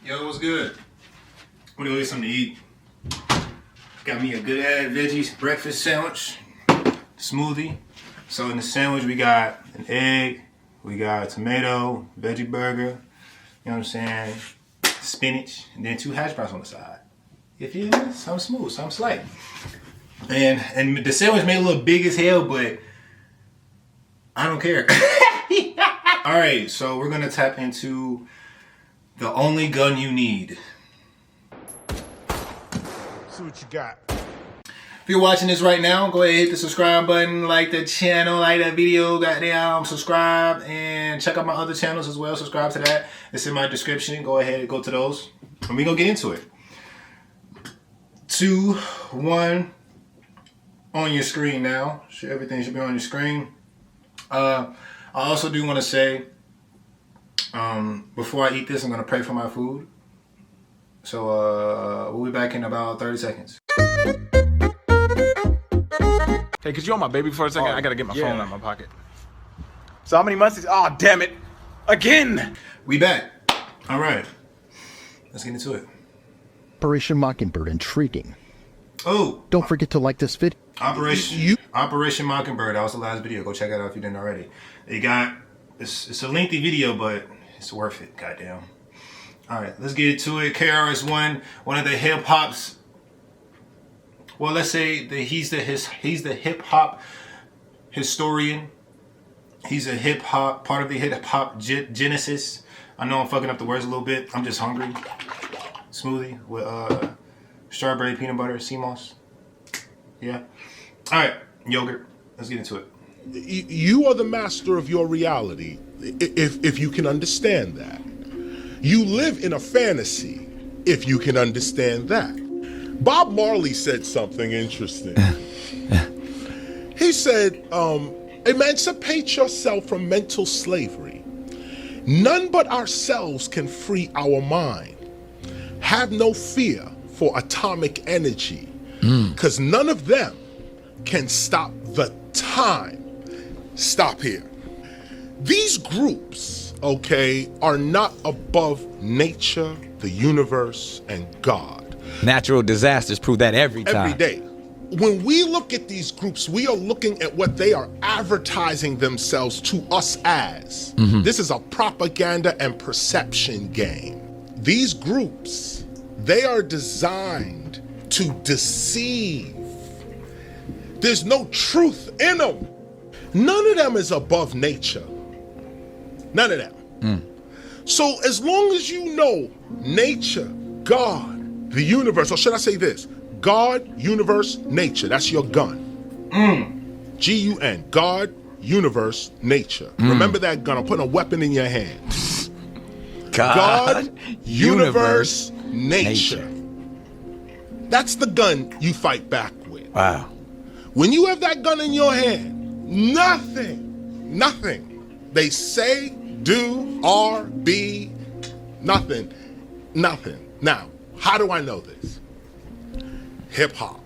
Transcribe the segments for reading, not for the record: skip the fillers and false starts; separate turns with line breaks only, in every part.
Yo, what's good? I'm gonna go get something to eat. Got me a good ass veggie breakfast sandwich, smoothie. So in the sandwich we got an egg, we got a tomato, veggie burger, you know what I'm saying, spinach, and then 2 hash browns on the side. You feel me? Something smooth, something slight. And the sandwich made a little big as hell, but I don't care. Alright, so we're gonna tap into the only gun you need.
See what you got.
If you're watching this right now, go ahead and hit the subscribe button, like the channel, like that video, goddamn, subscribe, and check out my other channels as well. Subscribe to that. It's in my description. Go ahead and go to those. And we're gonna get into it. 2, 1 on your screen now. Everything should be on your screen. I also do want to say, before I eat this, I'm going to pray for my food. So we'll be back in about 30 seconds.
Hey, could you hold my baby for a second? I gotta get my phone out of my pocket. So how many months is... Oh, damn it. Again!
We back. All right. Let's get into it.
Operation Mockingbird, intriguing.
Oh.
Don't forget to like this video.
Operation Mockingbird. That was the last video. Go check it out if you didn't already. It's a lengthy video, but it's worth it. Goddamn. All right, let's get into it. KRS One, one of the hip hop's. Well, let's say that he's the hip hop historian. He's a hip hop part of the hip hop genesis. I know I'm fucking up the words a little bit. I'm just hungry. Smoothie with strawberry peanut butter, sea moss. Yeah. All right, yogurt. Let's get into it.
You are the master of your reality, if you can understand that. You live in a fantasy, if you can understand that. Bob Marley said something interesting. He said, emancipate yourself from mental slavery. None but ourselves can free our mind. Have no fear for atomic energy, because none of them can stop the time. Stop here. These groups, okay, are not above nature, the universe, and God.
Natural disasters prove that every time.
Every day. When we look at these groups, we are looking at what they are advertising themselves to us as. This is a propaganda and perception game. These groups, they are designed to deceive. There's no truth in them. None of them is above nature. None of them. So as long as you know nature, God, the universe, or should I say this? God, universe, nature. That's your gun. G.U.N. God, universe, nature. Remember that gun. I'm putting a weapon in your hand. God, universe, nature. That's the gun you fight back with.
Wow.
When you have that gun in your hand, nothing they say, do, are, be, nothing. Now, how do I know this? Hip hop.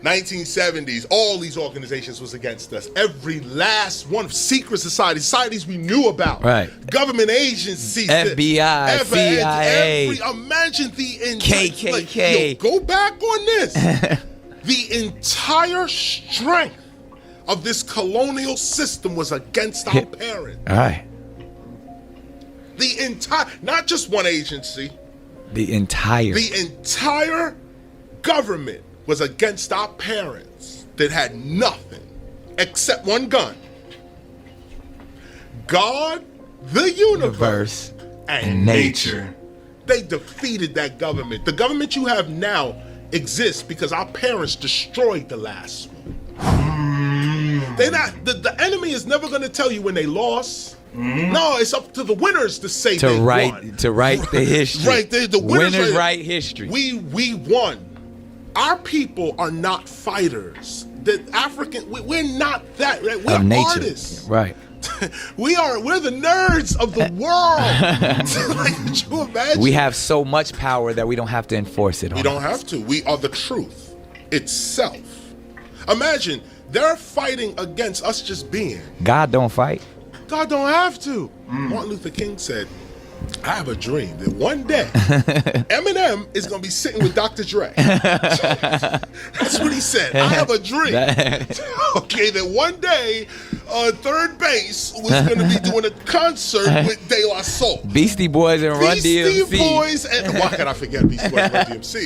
1970s, all these organizations was against us. Every last one of secret societies we knew about.
Right.
Government agencies.
FBI, CIA.
Imagine the entire...
KKK.
Yo, go back on this. The entire strength of this colonial system was against our parents.
All right.
The entire, not just one agency.
The entire
government was against our parents that had nothing except one gun. God, the universe, and nature. They defeated that government. The government you have now exists because our parents destroyed the last one. They're not, the enemy is never gonna tell you when they lost. No, it's up to the winners to say they won.
To write the history.
Right, the winners
write history.
We won. Our people are not fighters. The African, we're not that. Right? We're artists.
Right.
We're the nerds of the world. Like, could you imagine?
We have so much power that we don't have to enforce it on.
We don't have to. We are the truth itself. Imagine they're fighting against us just being.
God don't fight.
God don't have to. Martin Luther King said, I have a dream that one day Eminem is going to be sitting with Dr. Dre. That's what he said. I have a dream. Okay, that one day Third Base was going to be doing a concert with De La Soul.
Beastie Boys and Run DMC.
Beastie Boys and why can I forget Beastie Boys and Run DMC?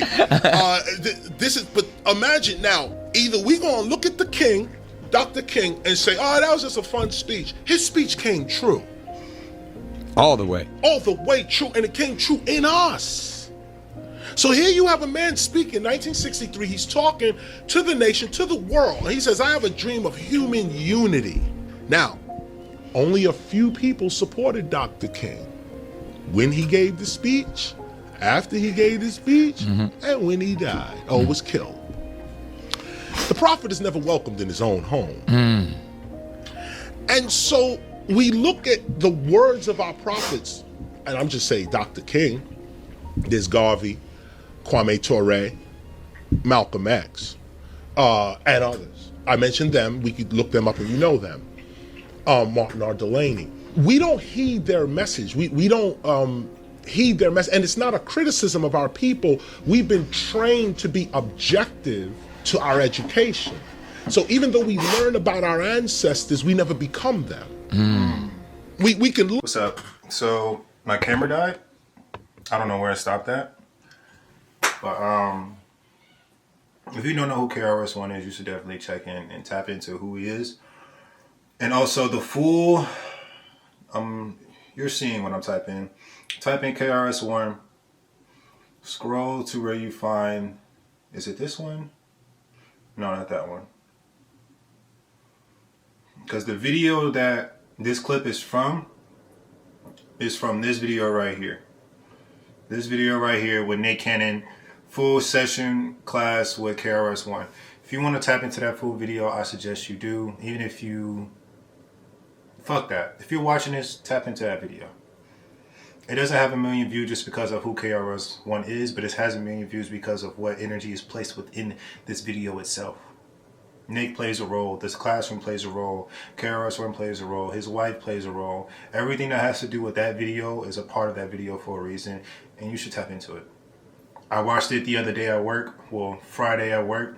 But imagine now, either we going to look at the King, Dr. King, and say, oh, that was just a fun speech. His speech came true.
All the way.
All the way true, and it came true in us. So here you have a man speaking, 1963, he's talking to the nation, to the world. And he says, I have a dream of human unity. Now, only a few people supported Dr. King when he gave the speech, after he gave the speech, and when he died, or was killed. The prophet is never welcomed in his own home. And so we look at the words of our prophets, and I'm just saying Dr. King, there's Garvey, Kwame Ture, Malcolm X, and others. I mentioned them. We could look them up and you know them. Martin R. Delaney. We don't heed their message. We don't heed their message. And it's not a criticism of our people. We've been trained to be objective to our education. So even though we learn about our ancestors, we never become them. We can look.
What's up? So my camera died. I don't know where it stopped at. But if you don't know who KRS One is, you should definitely check in and tap into who he is. And also the full, you're seeing what I'm typing. Type in KRS One. Scroll to where you find, is it this one? No, not that one. Because the video that this clip is from this video right here. This video right here with Nick Cannon, full session class with KRS One. If you want to tap into that full video, I suggest you do. Even if you, fuck that. If you're watching this, tap into that video. It doesn't have 1 million views just because of who KRS One is, but it has 1 million views because of what energy is placed within this video itself. Nick plays a role, this classroom plays a role, KRS One plays a role, his wife plays a role. Everything that has to do with that video is a part of that video for a reason, and you should tap into it. I watched it the other day at work, well, Friday at work,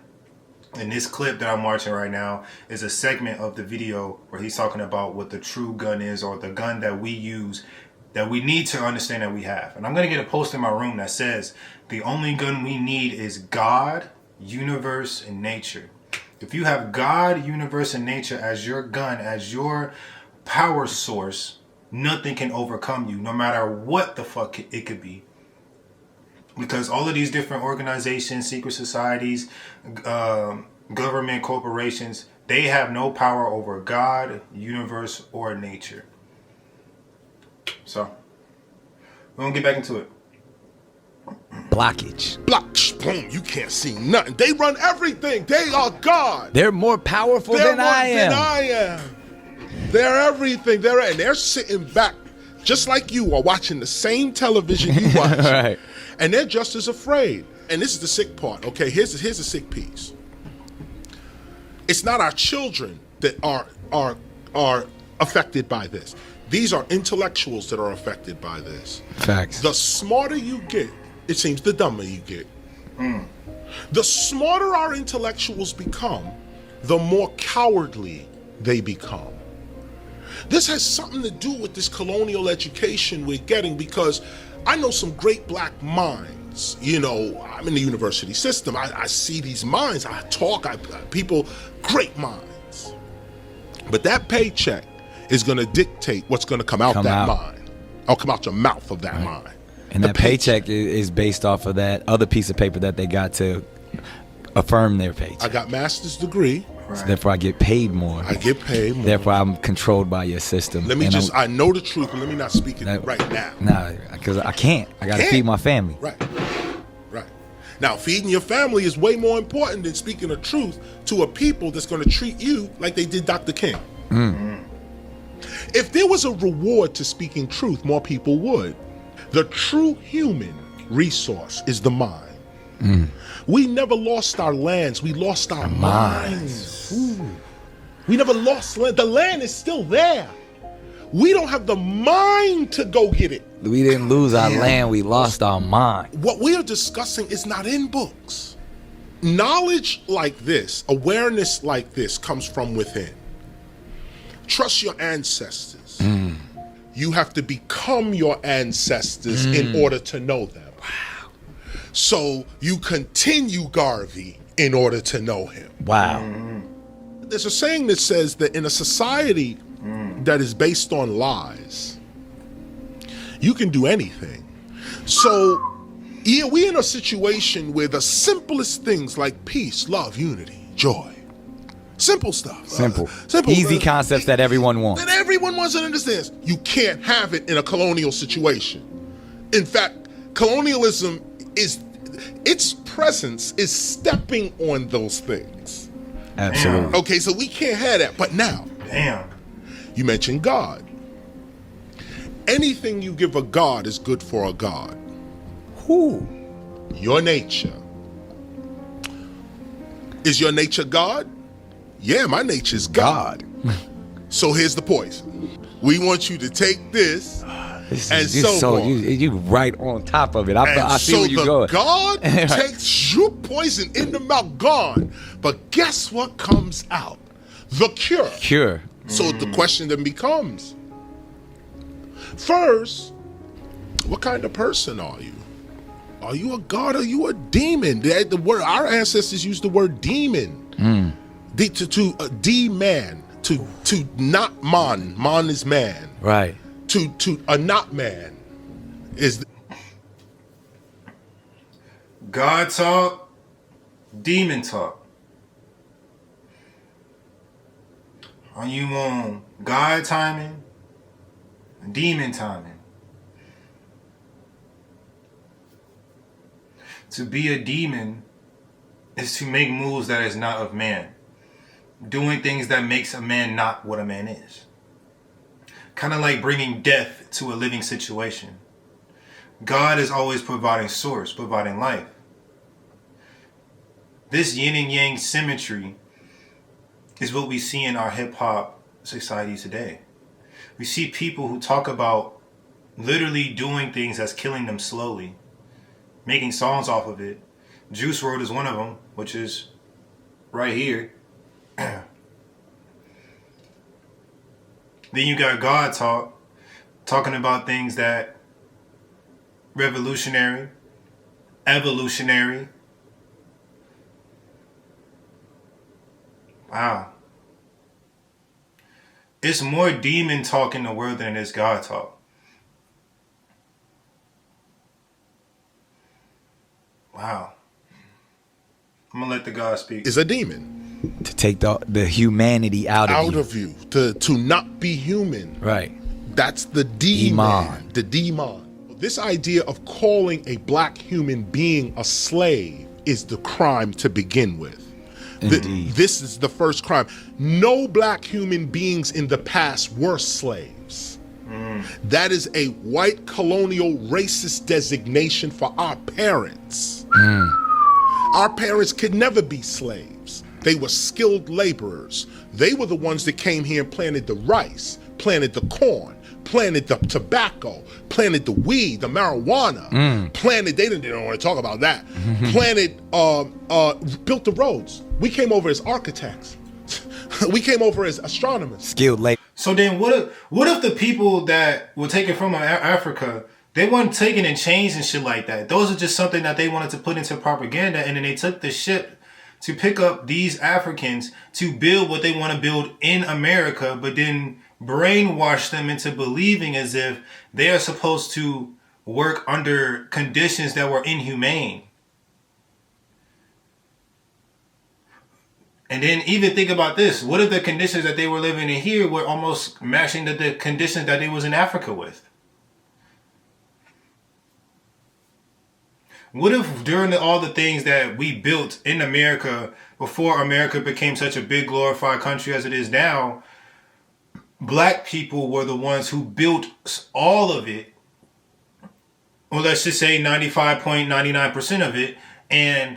and this clip that I'm watching right now is a segment of the video where he's talking about what the true gun is, or the gun that we use, that we need to understand that we have. And I'm going to get a post in my room that says, the only gun we need is God, universe, and nature. If you have God, universe, and nature as your gun, as your power source, nothing can overcome you, no matter what the fuck it could be. Because all of these different organizations, secret societies, government, corporations, they have no power over God, universe, or nature. So, we're going to get back into it.
Blockage.
Boom, you can't see nothing. They run everything. They are God.
They're more powerful than I am.
They're everything. They're sitting back just like you are watching the same television you watch.
Right.
And they're just as afraid. And this is the sick part. Okay, here's the sick piece. It's not our children that are affected by this. These are intellectuals that are affected by this.
Facts.
The smarter you get, it seems the dumber you get. The smarter our intellectuals become, the more cowardly they become. This has something to do with this colonial education we're getting, because I know some great black minds. You know, I'm in the university system. I see these minds. I talk. People, great minds. But that paycheck is going to dictate what's going to come out mind. Or come out your mouth of that mind.
And that paycheck is based off of that other piece of paper that they got to affirm their paycheck.
I got master's degree.
So therefore, I get paid more.
I get paid more.
Therefore, I'm controlled by your system.
Let me I know the truth, but let me not speak it right now.
Nah, because I can't. I got to feed my family.
Right. Now, feeding your family is way more important than speaking the truth to a people that's going to treat you like they did Dr. King. If there was a reward to speaking truth, more people would. The true human resource is the mind. We never lost our lands. We lost our minds. We never lost land. The land is still there. We don't have the mind to go get it.
We didn't lose our land. We lost our mind.
What we are discussing is not in books. Knowledge like this, awareness like this comes from within. Trust your ancestors. You have to become your ancestors in order to know them. Wow. So you continue Garvey in order to know him.
Wow.
There's a saying that says that in a society that is based on lies, you can do anything. So, yeah, we're in a situation where the simplest things like peace, love, unity, joy, simple stuff.
Simple.
Simple.
Easy concepts that everyone wants.
That everyone wants and understands. You can't have it in a colonial situation. In fact, colonialism its presence is stepping on those things.
Absolutely.
Okay, so we can't have that. But now, you mentioned God. Anything you give a God is good for a God.
Who?
Your nature. Is your nature God? Yeah, my nature is God. So here's the poison. We want you to take this and so on.
You right on top of it. I see where you're going.
God takes your poison in the mouth, gone. But guess what comes out? The cure.
Cure.
So the question then becomes, first, what kind of person are you? Are you a god? Are you a demon? The word, our ancestors used the word demon. D-man. To not man. Man is man.
Right.
To a not man is
God talk, demon talk. Are you on God timing, demon timing? To be a demon is to make moves that is not of man. Doing things that makes a man not what a man is. Kind of like bringing death to a living situation. God is always providing source, providing life. This yin and yang symmetry is what we see in our hip-hop society today. We see people who talk about literally doing things that's killing them slowly, making songs off of it. Juice WRLD is one of them, which is right here. Then you got God talk, talking about things that revolutionary, evolutionary. Wow. It's more demon talk in the world than it is God talk. Wow. I'm gonna let the God speak.
a demon.
To take the humanity out of you.
To not be human.
Right.
That's the demon. The demon. This idea of calling a black human being a slave is the crime to begin with. This is the first crime. No black human beings in the past were slaves. That is a white colonial racist designation for our parents. Our parents could never be slaves. They were skilled laborers. They were the ones that came here and planted the rice, planted the corn, planted the tobacco, planted the weed, the marijuana, planted, they didn't want to talk about that, planted, built the roads. We came over as architects. We came over as astronomers.
Skilled labor.
So then what if the people that were taken from Africa, they weren't taken and changed and shit like that? Those are just something that they wanted to put into propaganda, and then they took the shit to pick up these Africans to build what they want to build in America, but then brainwash them into believing as if they are supposed to work under conditions that were inhumane. And then even think about this. What if the conditions that they were living in here were almost matching the conditions that they was in Africa with? What if during all the things that we built in America, before America became such a big glorified country as it is now, black people were the ones who built all of it, or let's just say 95.99% of it, and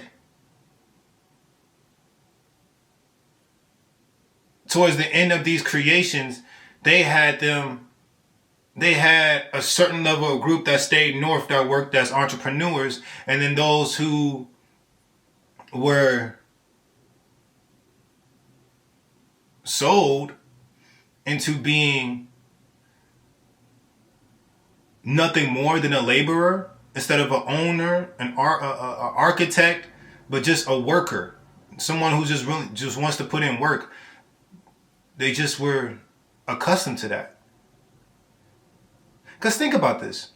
towards the end of these creations, they had them they had a certain level of group that stayed north that worked as entrepreneurs, and then those who were sold into being nothing more than a laborer instead of an owner, an architect, but just a worker, someone who just really just wants to put in work. They just were accustomed to that. Because think about this.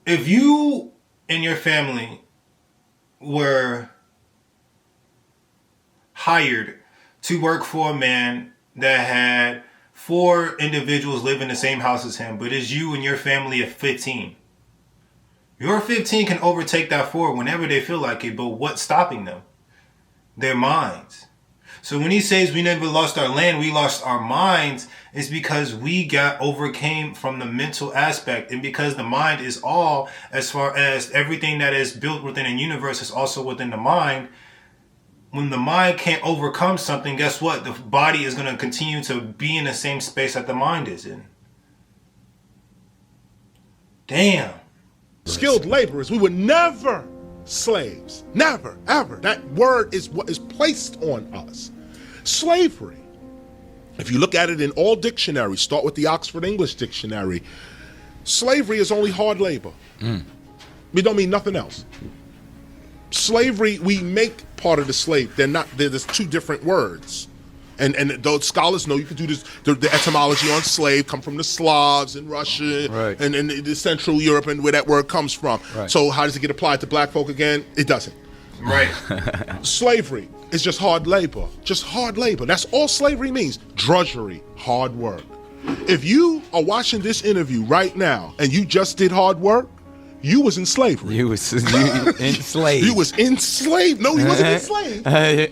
If you and your family were hired to work for a man that had 4 individuals live in the same house as him, but it's you and your family of 15. Your 15 can overtake that 4 whenever they feel like it, but what's stopping them? Their minds. So when he says we never lost our land, we lost our minds, it's because we overcame from the mental aspect, and because the mind is all, as far as everything that is built within a universe is also within the mind. When the mind can't overcome something, guess what? The body is going to continue to be in the same space that the mind is in. Damn.
Skilled laborers. We were never slaves. Never, ever. That word is what is placed on us. Slavery. If you look at it in all dictionaries, start with the Oxford English Dictionary, slavery is only hard labor. It don't mean nothing else. Slavery, we make part of the slave. There's 2 different words. And those scholars know you could do this. The etymology on slave come from the Slavs in Russia,
right,
and the Central Europe, and where that word comes from.
Right.
So how does it get applied to black folk again? It doesn't.
Right.
Slavery is just hard labor. Just hard labor. That's all slavery means. Drudgery, hard work. If you are watching this interview right now and you just did hard work, you was in slavery.
You enslaved.
You was enslaved. No, you wasn't enslaved.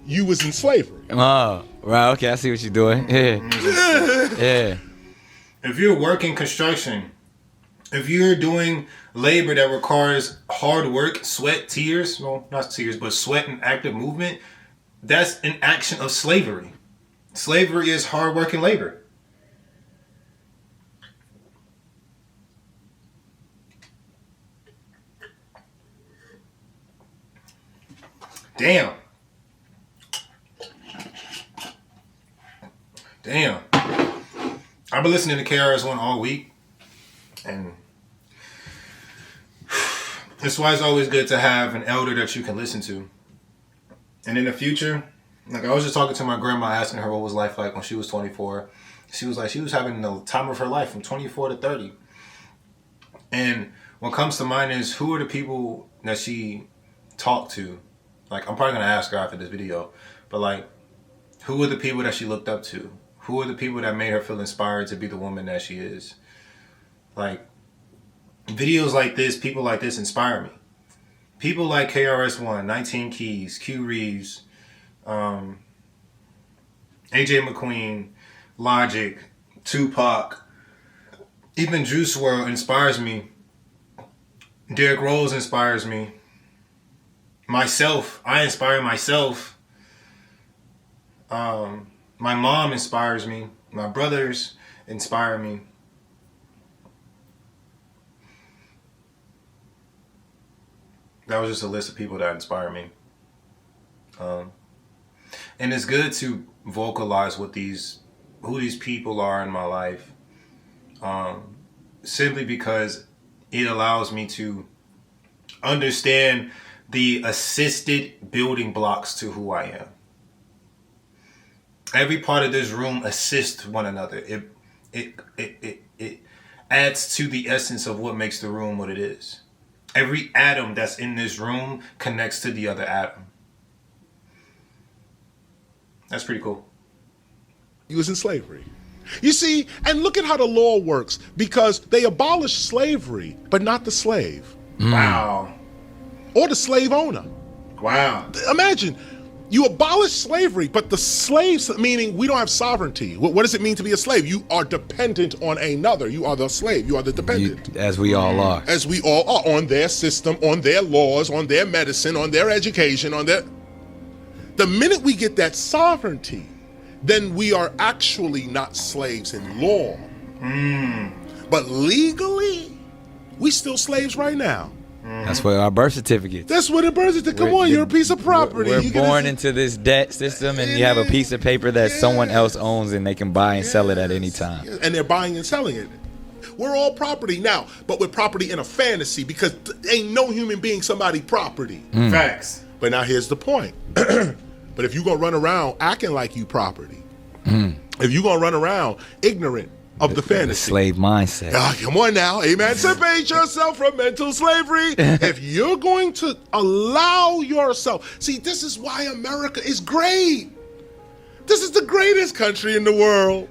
You was in slavery.
Oh, right. Okay, I see what you're doing. Yeah. Yeah.
If you're working construction, if you're doing labor that requires hard work, sweat, tears, well, not tears, but sweat and active movement, that's an action of slavery. Slavery is hard working labor. Damn. I've been listening to KRS One all week, and that's why it's always good to have an elder that you can listen to. And in the future, like I was just talking to my grandma, asking her what was life like when she was 24. She was like, she was having the time of her life from 24 to 30. And what comes to mind is, who are the people that she talked to? Like, I'm probably going to ask her after this video, but like, who are the people that she looked up to? Who are the people that made her feel inspired to be the woman that she is? Like, videos like this, people like this inspire me. People like KRS One, 19 Keys, Q Reeves, AJ McQueen, Logic, Tupac, even Juice WRLD inspires me. Derrick Rose inspires me. Myself, I inspire myself. My mom inspires me. My brothers inspire me. That was just a list of people that inspire me. And it's good to vocalize who these people are in my life. Simply because it allows me to understand the assisted building blocks to who I am. Every part of this room assists one another. It adds to the essence of what makes the room what it is. Every atom that's in this room connects to the other atom. That's pretty cool.
He was in slavery. You see, and look at how the law works, because they abolished slavery, but not the slave.
Wow.
Or the slave owner.
Wow.
Imagine, you abolish slavery, but the slaves, meaning we don't have sovereignty. What does it mean to be a slave? You are dependent on another. You are the slave. You are the dependent.
As we all are.
As we all are, on their system, on their laws, on their medicine, on their education, on their... The minute we get that sovereignty, then we are actually not slaves in law. But legally, we still slaves right now.
That's what our birth certificate.
That's what it birth certificate. Come on, you're a piece of property.
We're
You
born into this debt system, and you have a piece of paper that someone else owns, and they can buy and sell it at any time.
And they're buying and selling it. We're all property now, but we're property in a fantasy because ain't no human being somebody property.
Facts.
But now here's the point. But if you're going to run around acting like you property, if you're going to run around ignorant of the fantasy.
The slave mindset.
Come on now. Emancipate yourself from mental slavery. If you're going to allow yourself. See, this is why America is great. This is the greatest country in the world.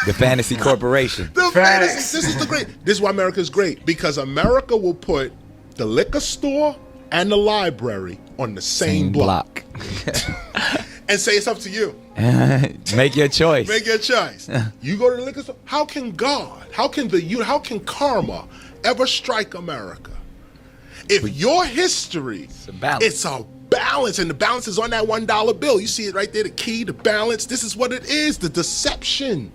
The fantasy corporation.
The fantasy. This is the great. This is why America is great. Because America will put the liquor store and the library on the same block. And say it's up to you.
Make your choice.
Make your choice. You go to the liquor store. How can God, how can karma ever strike America? If your history, it's a balance, and the balance is on that $1 bill. You see it right there, the key, the balance. This is what it is, the deception.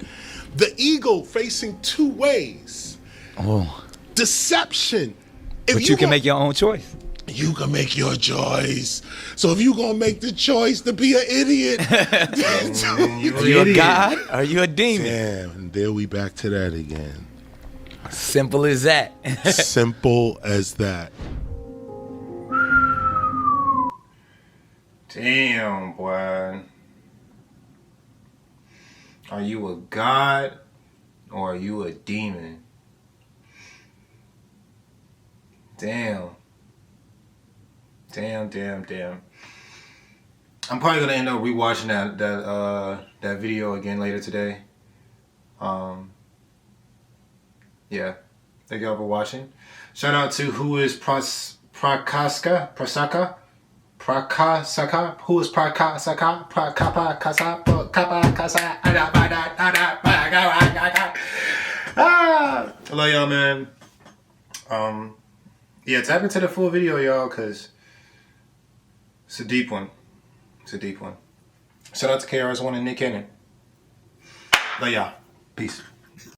The ego facing two ways.
Oh.
Deception.
But you can make your own choice.
You can make your choice. So if you're going to make the choice to be an idiot.
Are you a god? Are you a demon?
Damn, and there we back to that again.
Simple as that.
Simple as that.
Damn, boy. Are you a god or are you a demon? Damn. Damn. I'm probably gonna end up rewatching that video again later today. Yeah. Thank y'all for watching. Shout out to who is Prakasaka? Who is Prakasaka? I love y'all, man. Yeah, tap into the full video, y'all, cause it's a deep one. Shout out to KRS One and Nick Cannon. Love y'all. Peace.